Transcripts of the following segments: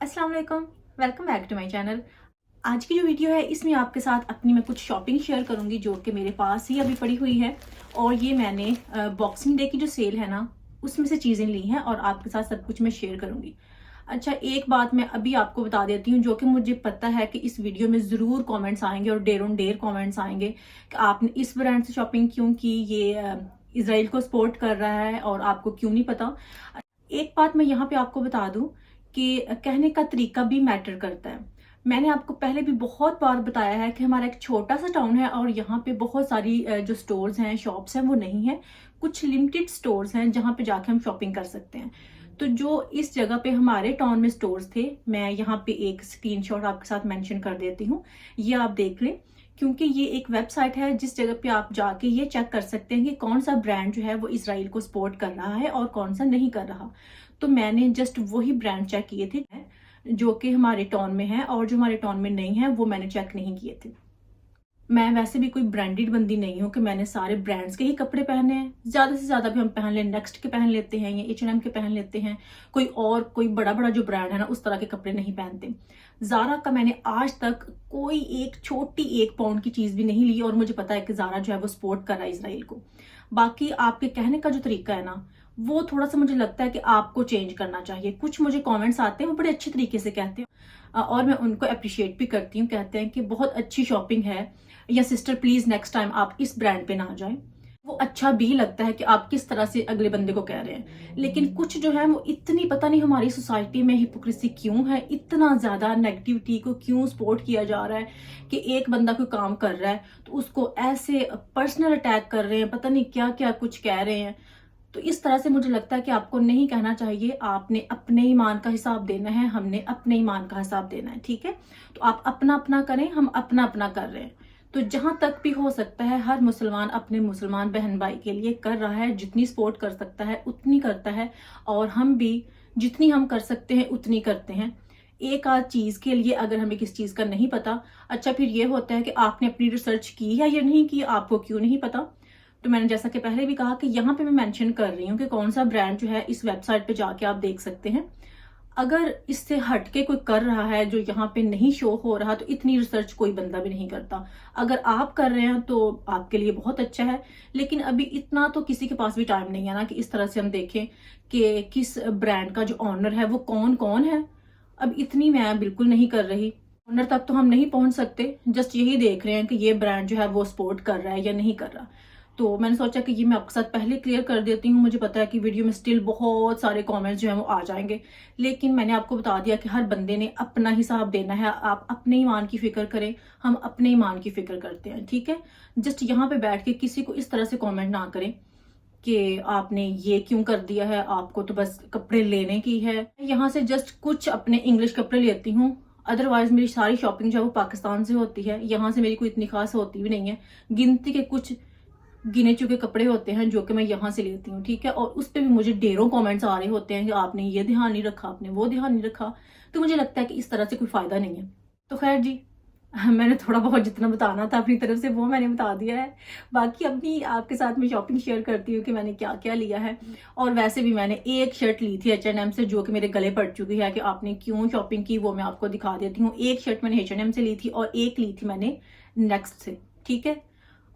अस्सलाम वालेकुम, welcome back to my channel. आज की जो वीडियो है इसमें आपके साथ अपनी मैं कुछ शॉपिंग शेयर करूंगी जो कि मेरे पास ही अभी पड़ी हुई है। और ये मैंने बॉक्सिंग डे की जो सेल है ना, उसमें से चीज़ें ली हैं और आपके साथ सब कुछ मैं शेयर करूंगी। अच्छा, एक बात मैं अभी आपको बता देती हूँ जो कि मुझे पता है कि इस वीडियो में ज़रूर कमेंट्स आएंगे और ढेरों ढेर कमेंट्स आएंगे कि आपने इस ब्रांड से शॉपिंग क्यों की, ये इसराइल को सपोर्ट कर रहा है और आपको क्यों नहीं पता। एक बात मैं यहाँ पे आपको बता दूं कि कहने का तरीका भी मैटर करता है। मैंने आपको पहले भी बहुत बार बताया है कि हमारा एक छोटा सा टाउन है और यहाँ पे बहुत सारी जो स्टोर्स हैं, शॉप्स हैं, वो नहीं है। कुछ लिमिटेड स्टोर्स हैं जहाँ पे जाके हम शॉपिंग कर सकते हैं। तो जो इस जगह पे हमारे टाउन में स्टोर्स थे, मैं यहाँ पे एक स्क्रीनशॉट आपके साथ मेंशन कर देती हूँ, ये आप देख लें। क्योंकि ये एक वेबसाइट है जिस जगह पे आप जाके ये चेक कर सकते हैं कि कौन सा ब्रांड जो है वो इसराइल को सपोर्ट कर रहा है और कौन सा नहीं कर रहा। तो मैंने जस्ट वही ब्रांड चेक किए थे जो कि हमारे टाउन में है, और जो हमारे टाउन में नहीं है वो मैंने चेक नहीं किए थे। मैं वैसे भी कोई ब्रांडेड बंदी नहीं हूँ कि मैंने सारे ब्रांड्स के ही कपड़े पहने हैं। ज्यादा से ज्यादा भी हम पहन लें, नेक्स्ट के पहन लेते हैं या H&M के पहन लेते हैं। कोई बड़ा बड़ा जो ब्रांड है ना, उस तरह के कपड़े नहीं पहनते। जारा का मैंने आज तक कोई एक छोटी 1 पाउंड की चीज भी नहीं ली और मुझे पता है कि जारा जो है वो सपोर्ट कर रहा है इसराइल को। बाकी आपके कहने का जो तरीका है ना, वो थोड़ा सा मुझे लगता है कि आपको चेंज करना चाहिए। कुछ मुझे कमेंट्स आते हैं, वो बड़े अच्छे तरीके से कहते हैं और मैं उनको अप्रिशिएट भी करती हूँ। कहते हैं कि बहुत अच्छी शॉपिंग है, या सिस्टर प्लीज नेक्स्ट टाइम आप इस ब्रांड पे ना जाएं। वो अच्छा भी लगता है कि आप किस तरह से अगले बंदे को कह रहे हैं। लेकिन कुछ जो है वो इतनी, पता नहीं हमारी सोसाइटी में हिपोक्रेसी क्यों है, इतना ज्यादा नेगेटिविटी को क्यों सपोर्ट किया जा रहा है कि एक बंदा कोई काम कर रहा है तो उसको ऐसे पर्सनल अटैक कर रहे हैं, पता नहीं क्या क्या कुछ कह रहे हैं। तो इस तरह से मुझे लगता है कि आपको नहीं कहना चाहिए। आपने अपने ईमान का हिसाब देना है, हमने अपने ईमान का हिसाब देना है, ठीक है। तो आप अपना अपना करें, हम अपना अपना कर रहे हैं। तो जहां तक भी हो सकता है हर मुसलमान अपने मुसलमान बहन भाई के लिए कर रहा है, जितनी सपोर्ट कर सकता है उतनी करता है। और हम भी जितनी हम कर सकते हैं उतनी करते हैं। एक आध चीज के लिए अगर हमें किस चीज का नहीं पता, अच्छा फिर ये होता है कि आपने अपनी रिसर्च की है या नहीं की, आपको क्यों नहीं पता। तो मैंने जैसा कि पहले भी कहा कि यहाँ पे मैं मेंशन कर रही हूँ कि कौन सा ब्रांड जो है इस वेबसाइट पे जाके आप देख सकते हैं। अगर इससे हटके कोई कर रहा है जो यहाँ पे नहीं शो हो रहा, तो इतनी रिसर्च कोई बंदा भी नहीं करता। अगर आप कर रहे हैं तो आपके लिए बहुत अच्छा है, लेकिन अभी इतना तो किसी के पास भी टाइम नहीं है ना कि इस तरह से हम देखें कि किस ब्रांड का जो ऑनर है वो कौन कौन है। अब इतनी मैं बिल्कुल नहीं कर रही। ऑनर तक तो हम नहीं पहुंच सकते, जस्ट यही देख रहे हैं कि ये ब्रांड जो है वो सपोर्ट कर रहा है या नहीं कर रहा। तो मैंने सोचा कि ये मैं आपके साथ पहले क्लियर कर देती हूँ। मुझे पता है कि वीडियो में स्टिल बहुत सारे कमेंट्स जो है वो आ जाएंगे, लेकिन मैंने आपको बता दिया कि हर बंदे ने अपना हिसाब देना है। आप अपने ईमान की फिक्र करें, हम अपने ईमान की फिक्र करते हैं, ठीक है। जस्ट यहाँ पे बैठ के किसी को इस तरह से कमेंट ना करें कि आपने ये क्यों कर दिया है, आपको तो बस कपड़े लेने की है। यहाँ से जस्ट कुछ अपने इंग्लिश कपड़े लेती हूँ, अदरवाइज मेरी सारी शॉपिंग जो है वो पाकिस्तान से होती है। यहाँ से मेरी कोई इतनी खास होती भी नहीं है। गिनती के कुछ गिने चुके कपड़े होते हैं जो कि मैं यहाँ से लेती हूँ, ठीक है। और उस पर भी मुझे ढेरों कमेंट्स आ रहे होते हैं कि आपने ये ध्यान नहीं रखा, आपने वो ध्यान नहीं रखा। तो मुझे लगता है कि इस तरह से कोई फायदा नहीं है। तो खैर जी, मैंने थोड़ा बहुत जितना बताना था अपनी तरफ से वो मैंने बता दिया है। बाकी अपनी आपके साथ में शॉपिंग शेयर करती हूँ कि मैंने क्या क्या लिया है। और वैसे भी मैंने एक शर्ट ली थी H&M से जो कि मेरे गले पड़ चुकी है। कि आपने क्यों शॉपिंग की वो मैं आपको दिखा देती हूँ। एक शर्ट मैंने H&M से ली थी और एक ली थी मैंने नेक्स्ट से, ठीक है।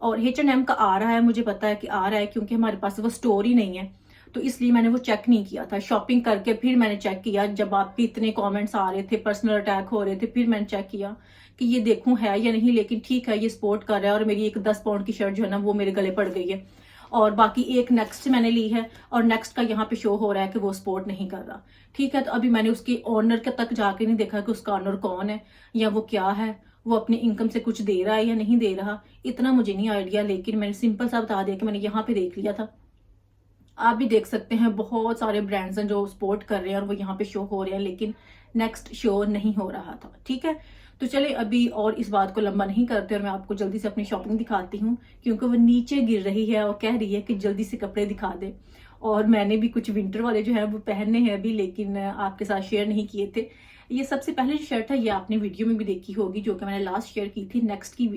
और H&M का आ रहा है, मुझे पता है कि आ रहा है क्योंकि हमारे पास वो स्टोर ही नहीं है, तो इसलिए मैंने वो चेक नहीं किया था। शॉपिंग करके फिर मैंने चेक किया, जब आपके इतने कमेंट्स आ रहे थे, पर्सनल अटैक हो रहे थे, फिर मैंने चेक किया कि ये देखूं है या नहीं। लेकिन ठीक है, ये सपोर्ट कर रहा है। और मेरी एक 10 पाउंड की शर्ट जो है ना वो मेरे गले पड़ गई है। और बाकी एक नेक्स्ट मैंने ली है और नेक्स्ट का यहाँ पे शो हो रहा है कि वो सपोर्ट नहीं कर रहा, ठीक है। तो अभी मैंने उसके ओनर के तक जाके नहीं देखा कि उसका ओनर कौन है या वो क्या है, वो अपनी इनकम से कुछ दे रहा है या नहीं दे रहा, इतना मुझे नहीं आइडिया। लेकिन मैंने सिंपल सा बता दिया कि मैंने यहाँ पे देख लिया था। आप भी देख सकते हैं बहुत सारे ब्रांड्स हैं जो सपोर्ट कर रहे हैं और वो यहाँ पे शो हो रहे हैं, लेकिन नेक्स्ट शो नहीं हो रहा था, ठीक है। तो चले अभी और इस बात को लंबा नहीं करते और मैं आपको जल्दी से अपनी शॉपिंग दिखाती हूँ, क्योंकि वो नीचे गिर रही है और कह रही है कि जल्दी से कपड़े दिखा दे। और मैंने भी कुछ विंटर वाले जो है वो पहनने हैं अभी, लेकिन आपके साथ शेयर नहीं किए थे। ये सबसे पहले जो शर्ट है ये आपने वीडियो में भी देखी होगी, जो कि मैंने लास्ट शेयर की थी। नेक्स्ट की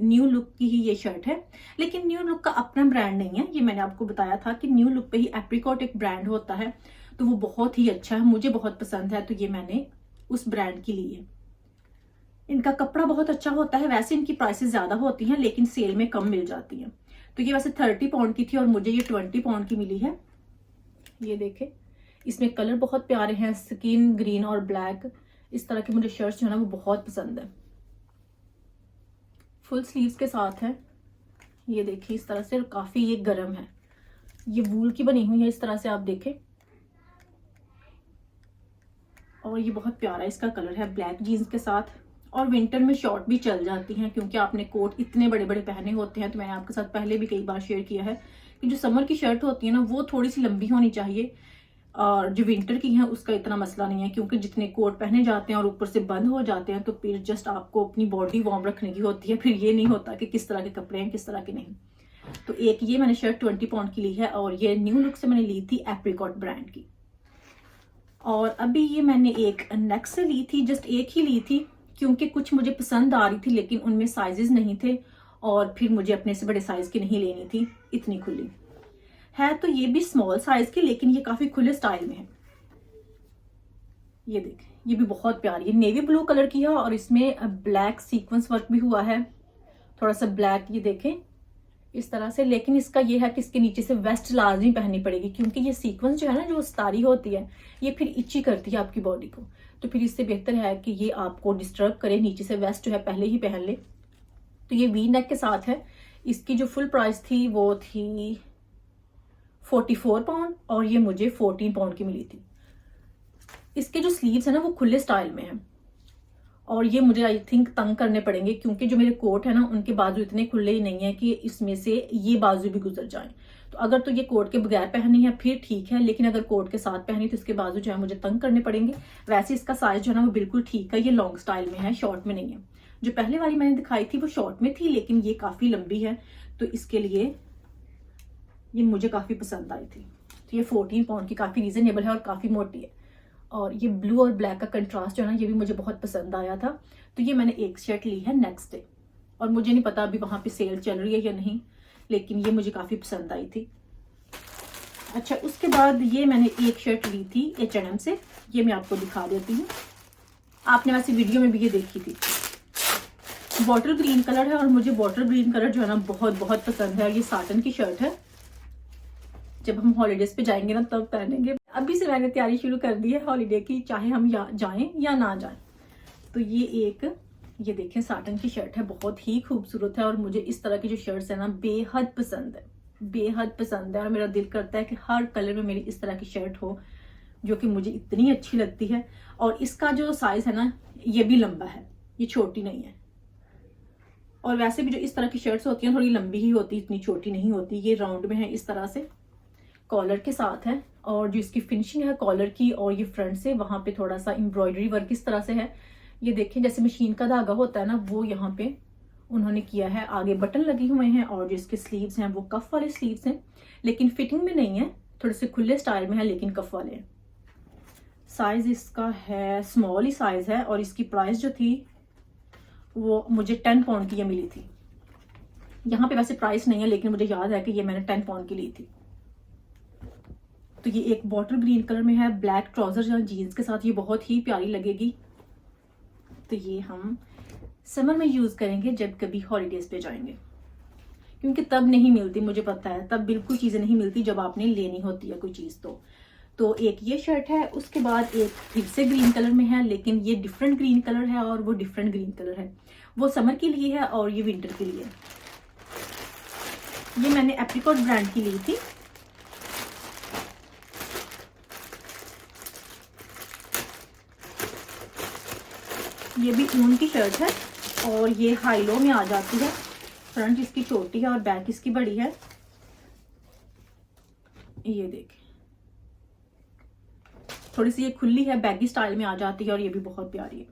न्यू लुक की ही ये शर्ट है, लेकिन न्यू लुक का अपना ब्रांड नहीं है। ये मैंने आपको बताया था कि न्यू लुक पे ही एप्रिकॉट एक ब्रांड होता है, तो वो बहुत ही अच्छा है, मुझे बहुत पसंद है। तो ये मैंने उस ब्रांड की ली है। इनका कपड़ा बहुत अच्छा होता है। वैसे इनकी प्राइसेस ज्यादा होती हैं लेकिन सेल में कम मिल जाती हैं। तो ये वैसे 30 पाउंड की थी और मुझे ये 20 पाउंड की मिली है। ये देखे, इसमें कलर बहुत प्यारे हैं, स्किन ग्रीन और ब्लैक। इस तरह के मुझे शर्ट्स जो है ना वो बहुत पसंद है। फुल स्लीव्स के साथ है। ये देखिए इस तरह से, काफी ये गर्म है। ये वूल की बनी हुई है इस तरह से, आप देखें। और ये बहुत प्यारा इसका कलर है, ब्लैक जीन्स के साथ। और विंटर में शॉर्ट भी चल जाती हैं क्योंकि आपने कोट इतने बड़े बड़े पहने होते हैं। तो मैंने आपके साथ पहले भी कई बार शेयर किया है कि जो समर की शर्ट होती है ना वो थोड़ी सी लंबी होनी चाहिए, और जो विंटर की है उसका इतना मसला नहीं है क्योंकि जितने कोट पहने जाते हैं और ऊपर से बंद हो जाते हैं तो फिर जस्ट आपको अपनी बॉडी वार्म रखने की होती है। फिर ये नहीं होता कि किस तरह के कपड़े हैं किस तरह के नहीं। तो एक ये मैंने शर्ट 20 पाउंड की ली है और ये न्यू लुक से मैंने ली थी एप्रिकॉट ब्रांड की। और अभी ये मैंने एक नेक्स्ट से ली थी, जस्ट एक ही ली थी क्योंकि कुछ मुझे पसंद आ रही थी लेकिन उनमें साइजेस नहीं थे और फिर मुझे अपने से बड़े साइज की नहीं लेनी थी। इतनी खुली है तो ये भी स्मॉल साइज की, लेकिन ये काफी खुले स्टाइल में है। ये देखें, ये भी बहुत प्यारी है, नेवी ब्लू कलर की है और इसमें ब्लैक सीक्वेंस वर्क भी हुआ है, थोड़ा सा ब्लैक। ये देखें इस तरह से, लेकिन इसका ये है कि इसके नीचे से वेस्ट लाजमी पहननी पड़ेगी क्योंकि ये सीक्वेंस जो है ना, जो स्टारी होती है ये फिर इची करती है आपकी बॉडी को। तो फिर इससे बेहतर है कि ये आपको डिस्टर्ब करे, नीचे से वेस्ट जो है पहले ही पहन ले। तो ये वी नेक के साथ है। इसकी जो फुल प्राइस थी वो थी 44 पाउंड और ये मुझे 14 पाउंड की मिली थी। इसके जो स्लीव्स है ना वो खुले स्टाइल में है और ये मुझे आई थिंक तंग करने पड़ेंगे क्योंकि जो मेरे कोट है ना उनके बाजू इतने खुले ही नहीं है कि इसमें से ये बाजू भी गुजर जाए। तो अगर तो ये कोट के बगैर पहननी है फिर ठीक है, लेकिन अगर कोट के साथ पहनी तो इसके बाजू जो है मुझे तंग करने पड़ेंगे। वैसे इसका साइज जो है ना वो बिल्कुल ठीक है, ये लॉन्ग स्टाइल में है, शॉर्ट में नहीं है। जो पहले वाली मैंने दिखाई थी वो शॉर्ट में थी लेकिन ये काफी लंबी है तो इसके लिए ये मुझे काफी पसंद आई थी। तो ये 14 पाउंड की काफी रीजनेबल है और काफी मोटी है। और ये ब्लू और ब्लैक का कंट्रास्ट जो है ना ये भी मुझे बहुत पसंद आया था। तो ये मैंने एक शर्ट ली है नेक्स्ट डे और मुझे नहीं पता अभी वहां पे सेल चल रही है या नहीं, लेकिन ये मुझे काफी पसंद आई थी। अच्छा, उसके बाद ये मैंने एक शर्ट ली थी H&M से, ये मैं आपको दिखा देती हूँ। आपने वैसे वीडियो में भी ये देखी थी। बॉटल ग्रीन कलर है और मुझे बॉटल ग्रीन कलर जो है ना बहुत बहुत पसंद है और ये साटन की शर्ट है। जब हम हॉलीडेज पे जाएंगे ना तब पहनेंगे। अभी से मैंने तैयारी शुरू कर दी है हॉलीडे की, चाहे हम जाएं या ना जाएं। तो ये देखें साटन की शर्ट है, बहुत ही खूबसूरत है और मुझे इस तरह की जो शर्ट्स है ना बेहद पसंद है, बेहद पसंद है। और मेरा दिल करता है कि हर कलर में मेरी इस तरह की शर्ट हो जो कि मुझे इतनी अच्छी लगती है। और इसका जो साइज है ना ये भी लंबा है, ये छोटी नहीं है। और वैसे भी जो इस तरह की शर्ट्स होती हैं थोड़ी लंबी ही होती, इतनी छोटी नहीं होती। ये राउंड में है इस तरह से, कॉलर के साथ है और जो इसकी फिनिशिंग है कॉलर की और ये फ्रंट से वहां पे थोड़ा सा एम्ब्रॉयडरी वर्क इस तरह से है। ये देखें जैसे मशीन का धागा होता है ना वो यहाँ पे उन्होंने किया है। आगे बटन लगे हुए हैं और जो इसके स्लीव्स हैं वो कफ वाले स्लीव्स हैं, लेकिन फिटिंग में नहीं है, थोड़े से खुले स्टाइल में है लेकिन कफ वाले हैं। साइज इसका है स्मॉल ही साइज है और इसकी प्राइस जो थी वो मुझे 10 पाउंड की ये मिली थी। यहाँ पे वैसे प्राइस नहीं है लेकिन मुझे याद है कि ये मैंने 10 पाउंड की ली थी। तो ये एक बॉटल ग्रीन कलर में है, ब्लैक ट्राउजर या जीन्स के साथ ये बहुत ही प्यारी लगेगी। तो ये हम समर में यूज करेंगे जब कभी हॉलीडेज पे जाएंगे, क्योंकि तब नहीं मिलती, मुझे पता है तब बिल्कुल चीजें नहीं मिलती जब आपने लेनी होती है कोई चीज। तो एक ये शर्ट है, उसके बाद एक फिर से ग्रीन कलर में है लेकिन ये डिफरेंट ग्रीन कलर है और वो डिफरेंट ग्रीन कलर है, वो समर के लिए है और ये विंटर के लिए। ये मैंने एप्रिकॉट ब्रांड की ली थी। ये भी ऊन की शर्ट है और ये हाई लो में आ जाती है। फ्रंट इसकी छोटी है और बैक इसकी बड़ी है। ये देखें थोड़ी सी ये खुली है, बैगी स्टाइल में आ जाती है और ये भी बहुत प्यारी है।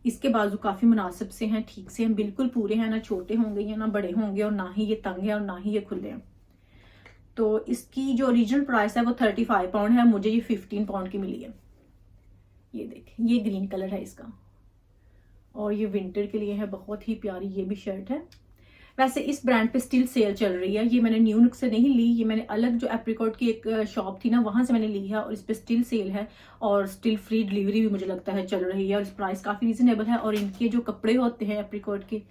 इसके बाजू काफी मुनासिब से हैं, ठीक से हैं, बिल्कुल पूरे हैं, ना छोटे होंगे या ना बड़े होंगे और ना ही ये तंग है और ना ही ये खुले हैं। तो इसकी जो ओरिजिनल प्राइस है वो 35 पाउंड है, मुझे ये 15 पाउंड की मिली है। ये देखें ये ग्रीन कलर है इसका और ये विंटर के लिए है, बहुत ही प्यारी ये भी शर्ट है। वैसे इस ब्रांड पे स्टिल सेल चल रही है, ये मैंने न्यू लुक से नहीं ली, ये मैंने अलग जो एप्रिकॉट की एक शॉप थी ना वहां से मैंने ली है, और इस पे स्टिल सेल है और स्टिल फ्री डिलीवरी भी मुझे लगता है चल रही है, और इस प्राइस काफी रीजनेबल है। और इनके जो कपड़े होते हैं एप्रिकॉट के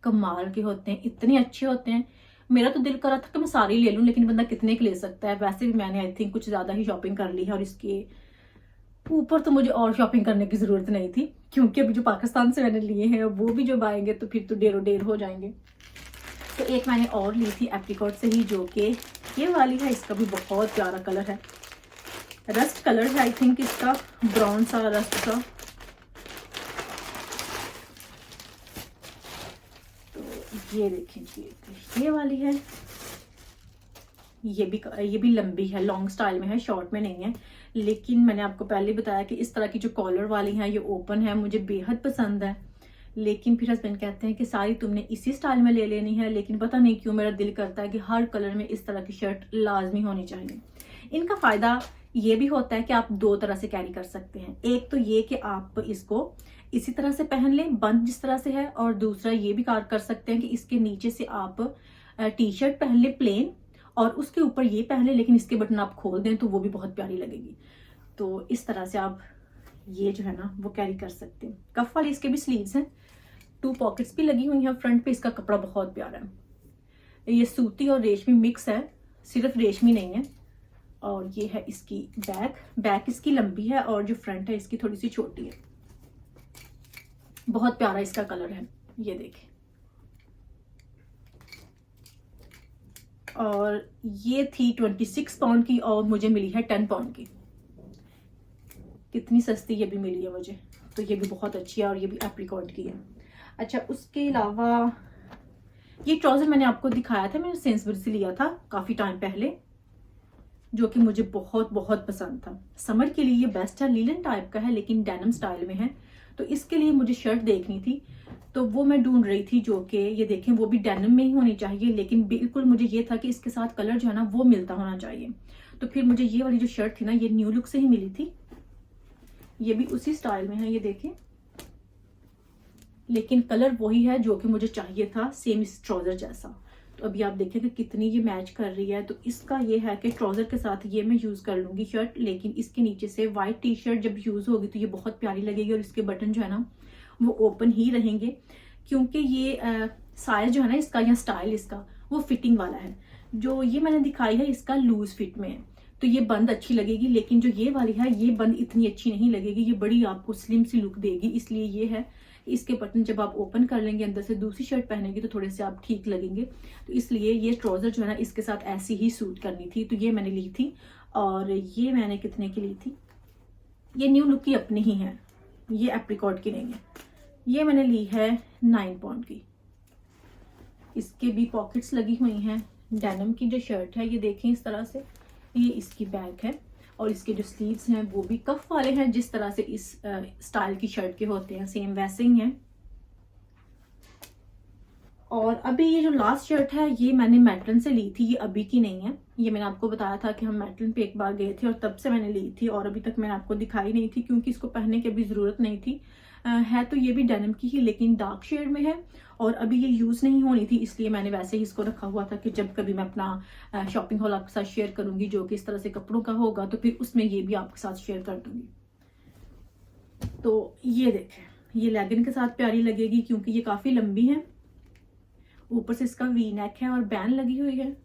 कमाल के होते हैं, इतने अच्छे होते हैं। मेरा तो दिल कर रहा था कि मैं सारी ले लूं, लेकिन बंदा कितने के ले सकता है। वैसे भी मैंने आई थिंक कुछ ज्यादा ही शॉपिंग कर ली है, और इसके ऊपर तो मुझे और शॉपिंग करने की जरूरत नहीं थी, क्योंकि अभी जो पाकिस्तान से मैंने लिए हैं वो भी जब आएंगे तो फिर तो डेरों डेर हो जाएंगे। तो एक मैंने और ली थी एप्रिकॉट से ही, जो कि ये वाली है। इसका भी बहुत प्यारा कलर है, रस्ट कलर है आई थिंक इसका, ब्राउन सा रस्ट सा। तो ये देखिए ये वाली है, ये भी लंबी है, लॉन्ग स्टाइल में है, शॉर्ट में नहीं है। लेकिन मैंने आपको पहले बताया कि इस तरह की जो कॉलर वाली है ये ओपन है, मुझे बेहद पसंद है। लेकिन फिर हस्बैंड कहते हैं कि सारी तुमने इसी स्टाइल में ले लेनी है, लेकिन पता नहीं क्यों मेरा दिल करता है कि हर कलर में इस तरह की शर्ट लाजमी होनी चाहिए। इनका फायदा ये भी होता है कि आप दो तरह से कैरी कर सकते हैं। एक तो ये कि आप इसको इसी तरह से पहन लें, बंद जिस तरह से है, और दूसरा ये भी कर सकते हैं कि इसके नीचे से आप टी शर्ट पहन लें प्लेन, और उसके ऊपर ये पहन लें, लेकिन इसके बटन आप खोल दें तो वो भी बहुत प्यारी लगेगी। तो इस तरह से आप ये जो है ना वो कैरी कर सकते हैं। कफ वाली इसके भी स्लीव्स हैं, 2 पॉकेट्स भी लगी हुई हैं फ्रंट पे। इसका कपड़ा बहुत प्यारा है, ये सूती और रेशमी मिक्स है, सिर्फ रेशमी नहीं है। और ये है इसकी बैक इसकी लंबी है, और जो फ्रंट है इसकी थोड़ी सी छोटी है। बहुत प्यारा इसका कलर है, ये देखें। और ये थी 26 पाउंड की, और मुझे मिली है 10 पाउंड की। कितनी सस्ती ये भी मिली है मुझे, तो ये भी बहुत अच्छी है, और ये भी एप्रिकॉट की है। अच्छा, उसके अलावा ये ट्राउजर मैंने आपको दिखाया था, मैंने सेंसबरी से लिया था काफी टाइम पहले, जो कि मुझे बहुत बहुत पसंद था। समर के लिए ये बेस्ट है, लीलन टाइप का है लेकिन डेनिम स्टाइल में है। तो इसके लिए मुझे शर्ट देखनी थी, तो वो मैं ढूंढ रही थी, जो कि ये देखें वो भी डेनिम में ही होनी चाहिए, लेकिन बिल्कुल मुझे ये था कि इसके साथ कलर जो है ना वो मिलता होना चाहिए। तो फिर मुझे ये वाली जो शर्ट थी ना ये न्यू लुक से ही मिली थी, ये भी उसी स्टाइल में है, ये देखें, लेकिन कलर वही है जो कि मुझे चाहिए था, सेम इस ट्राउजर जैसा। तो अभी आप देखें कि कितनी ये मैच कर रही है। तो इसका ये है कि ट्राउजर के साथ ये मैं यूज कर लूंगी शर्ट, लेकिन इसके नीचे से व्हाइट टी शर्ट जब यूज होगी तो ये बहुत प्यारी लगेगी, और इसके बटन जो है ना वो ओपन ही रहेंगे, क्योंकि ये साइज जो है ना इसका या स्टाइल इसका वो फिटिंग वाला है। जो ये मैंने दिखाई है इसका लूज फिट में है, तो ये बंद अच्छी लगेगी, लेकिन जो ये वाली है ये बंद इतनी अच्छी नहीं लगेगी, ये बड़ी आपको स्लिम सी लुक देगी। इसलिए ये है इसके बटन जब आप ओपन कर लेंगे अंदर से दूसरी शर्ट पहनेंगे तो थोड़े से आप ठीक लगेंगे। तो इसलिए ये ट्राउजर जो है ना इसके साथ ऐसी ही सूट करनी थी, तो ये मैंने ली थी। और ये मैंने कितने की ली थी, ये न्यू लुक की अपनी ही है, ये एप्रिकॉट की नहीं है। ये मैंने ली है 9 पाउंड की। इसके भी पॉकेट्स लगी हुई हैं। डेनिम की जो शर्ट है ये देखें इस तरह से, ये इसकी बैक है, और इसके जो स्लीव्स हैं वो भी कफ वाले हैं, जिस तरह से इस स्टाइल की शर्ट के होते हैं सेम वैसे ही हैं। और अभी ये जो लास्ट शर्ट है ये मैंने मैटलन से ली थी, ये अभी की नहीं है। ये मैंने आपको बताया था कि हम मैटलन पे एक बार गए थे और तब से मैंने ली थी, और अभी तक मैंने आपको दिखाई नहीं थी क्योंकि इसको पहनने की अभी जरूरत नहीं थी। है तो ये भी डेनिम की ही, लेकिन डार्क शेड में है, और अभी ये यूज नहीं होनी थी, इसलिए मैंने वैसे ही इसको रखा हुआ था कि जब कभी मैं अपना शॉपिंग हॉल आपके साथ शेयर करूंगी जो कि इस तरह से कपड़ों का होगा, तो फिर उसमें ये भी आपके साथ शेयर कर दूंगी। तो ये देखें, ये लेगिन के साथ प्यारी लगेगी क्योंकि ये काफी लंबी है, ऊपर से इसका वी नेक है और बैन लगी हुई है।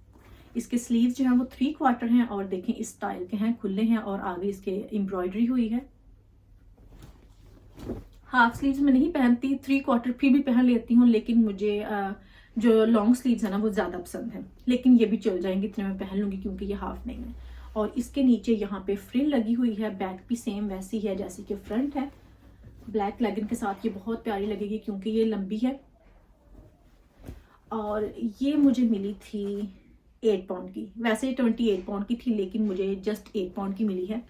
इसके स्लीव्स जो है वो 3/4 हैं, और देखें इस स्टाइल के हैं, खुले हैं, और आगे इसके एम्ब्रॉयडरी हुई है। हाफ स्लीव्स में नहीं पहनती, 3/4 फिर भी पहन लेती हूँ, लेकिन मुझे जो लॉन्ग स्लीव्स है ना वो ज्यादा पसंद है, लेकिन ये भी चल जाएंगे, इतने में पहन लूंगी क्योंकि ये हाफ नहीं है। और इसके नीचे यहाँ पे फ्रिल लगी हुई है, बैक भी सेम वैसी है जैसी कि फ्रंट है। ब्लैक लेगिन के साथ ये बहुत प्यारी लगेगी क्योंकि ये लंबी है। और ये मुझे मिली थी 8 पाउंड की, वैसे 28 पाउंड की थी, लेकिन मुझे जस्ट 8 पाउंड की मिली है।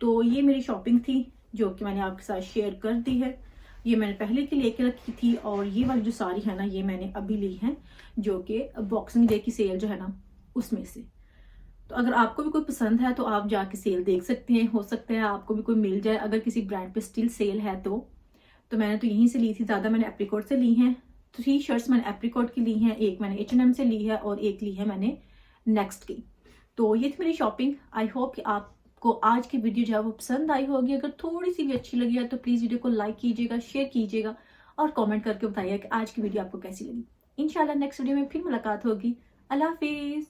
तो ये मेरी शॉपिंग थी जो कि मैंने आपके साथ शेयर कर दी है। ये मैंने पहले की लेके रखी थी, और ये वाली जो साड़ी है ना ये मैंने अभी ली है, जो कि बॉक्सिंग डे की सेल जो है ना उसमें से। तो अगर आपको भी कोई पसंद है तो आप जाके सेल देख सकते हैं, हो सकता है आपको भी कोई मिल जाए अगर किसी ब्रांड पे स्टिल सेल है तो मैंने तो यहीं से ली थी, ज़्यादा मैंने एप्रिकॉट से ली हैं। 3 शर्ट्स मैंने एप्रिकॉट की ली हैं, एक मैंने H&M से ली है और एक ली है मैंने नेक्स्ट की। तो ये थी मेरी शॉपिंग। आई होप कि आपको आज की वीडियो जो है वो पसंद आई होगी। अगर थोड़ी सी भी अच्छी लगी है तो प्लीज़ वीडियो को लाइक कीजिएगा, शेयर कीजिएगा और कमेंट करके बताइए कि आज की वीडियो आपको कैसी लगी। इंशाल्लाह नेक्स्ट वीडियो में फिर मुलाकात होगी। अल्लाह हाफिज़।